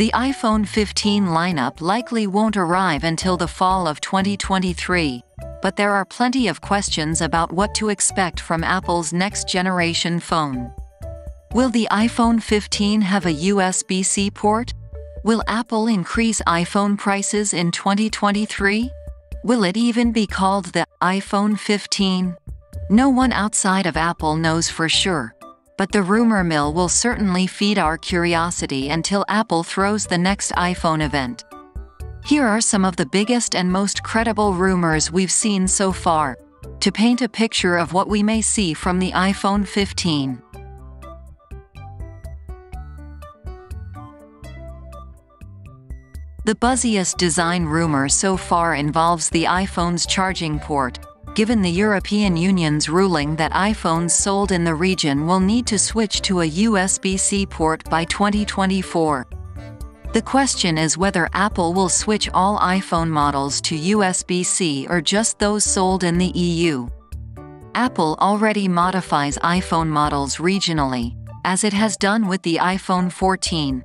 The iPhone 15 lineup likely won't arrive until the fall of 2023, but there are plenty of questions about what to expect from Apple's next-generation phone. Will the iPhone 15 have a USB-C port? Will Apple increase iPhone prices in 2023? Will it even be called the iPhone 15? No one outside of Apple knows for sure, but the rumor mill will certainly feed our curiosity until Apple throws the next iPhone event. Here are some of the biggest and most credible rumors we've seen so far, to paint a picture of what we may see from the iPhone 15. The buzziest design rumor so far involves the iPhone's charging port, given the European Union's ruling that iPhones sold in the region will need to switch to a USB-C port by 2024. The question is whether Apple will switch all iPhone models to USB-C or just those sold in the EU. Apple already modifies iPhone models regionally, as it has done with the iPhone 14.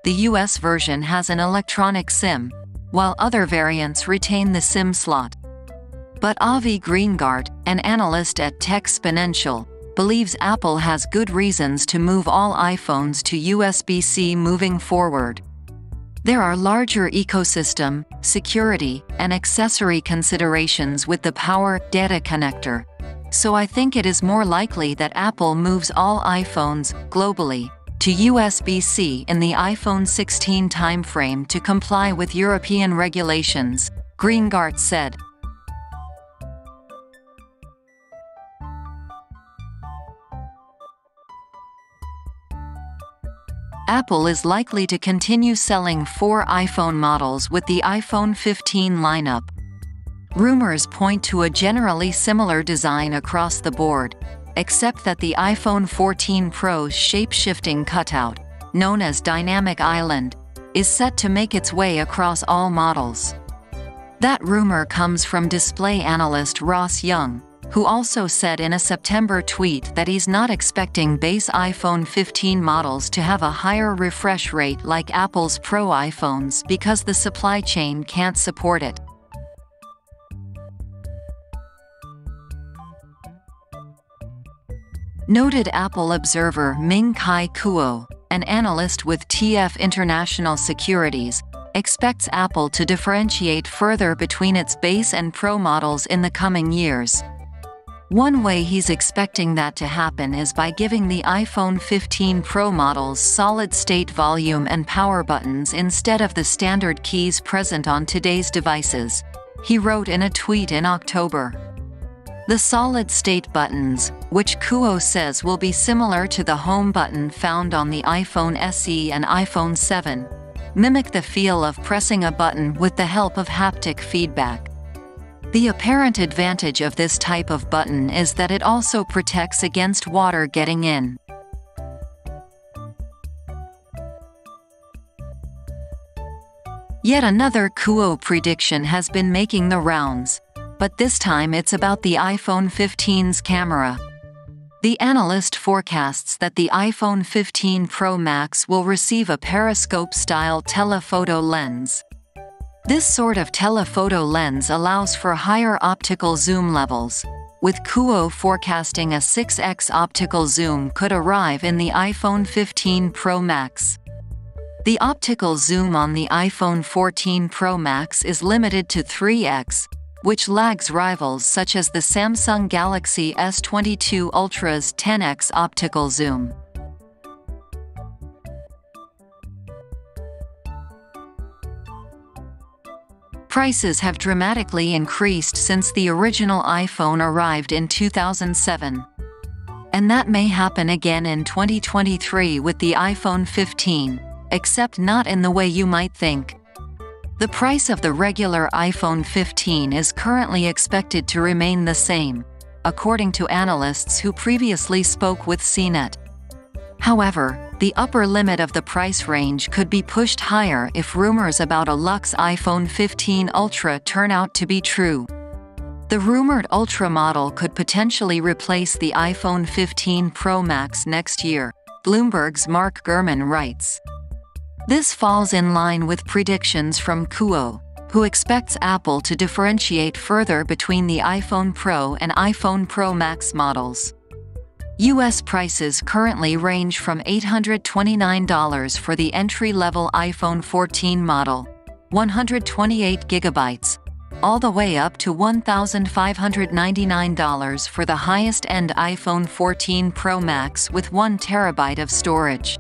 The US version has an electronic SIM, while other variants retain the SIM slot. But Avi Greengart, an analyst at Techsponential, believes Apple has good reasons to move all iPhones to USB-C moving forward. There are larger ecosystem, security, and accessory considerations with the Power data connector, so I think it is more likely that Apple moves all iPhones, globally, to USB-C in the iPhone 16 timeframe to comply with European regulations, Greengart said. Apple is likely to continue selling 4 iPhone models with the iPhone 15 lineup. Rumors point to a generally similar design across the board, except that the iPhone 14 Pro's shape-shifting cutout, known as Dynamic Island, is set to make its way across all models. That rumor comes from display analyst Ross Young, who also said in a September tweet that he's not expecting base iPhone 15 models to have a higher refresh rate like Apple's Pro iPhones because the supply chain can't support it. Noted Apple observer Ming-Chi Kuo, an analyst with TF International Securities, expects Apple to differentiate further between its base and Pro models in the coming years. One way he's expecting that to happen is by giving the iPhone 15 Pro models solid-state volume and power buttons instead of the standard keys present on today's devices, he wrote in a tweet in October. The solid-state buttons, which Kuo says will be similar to the home button found on the iPhone SE and iPhone 7, mimic the feel of pressing a button with the help of haptic feedback. The apparent advantage of this type of button is that it also protects against water getting in. Yet another Kuo prediction has been making the rounds, but this time it's about the iPhone 15's camera. The analyst forecasts that the iPhone 15 Pro Max will receive a periscope-style telephoto lens. This sort of telephoto lens allows for higher optical zoom levels, with Kuo forecasting a 6x optical zoom could arrive in the iPhone 15 Pro Max. The optical zoom on the iPhone 14 Pro Max is limited to 3x, which lags rivals such as the Samsung Galaxy S22 Ultra's 10x optical zoom. Prices have dramatically increased since the original iPhone arrived in 2007. And that may happen again in 2023 with the iPhone 15, except not in the way you might think. The price of the regular iPhone 15 is currently expected to remain the same, according to analysts who previously spoke with CNET. However, the upper limit of the price range could be pushed higher if rumors about a luxe iPhone 15 Ultra turn out to be true. The rumored Ultra model could potentially replace the iPhone 15 Pro Max next year, Bloomberg's Mark Gurman writes. This falls in line with predictions from Kuo, who expects Apple to differentiate further between the iPhone Pro and iPhone Pro Max models. US prices currently range from $829 for the entry-level iPhone 14 model, 128GB, all the way up to $1,599 for the highest-end iPhone 14 Pro Max with 1 TB of storage.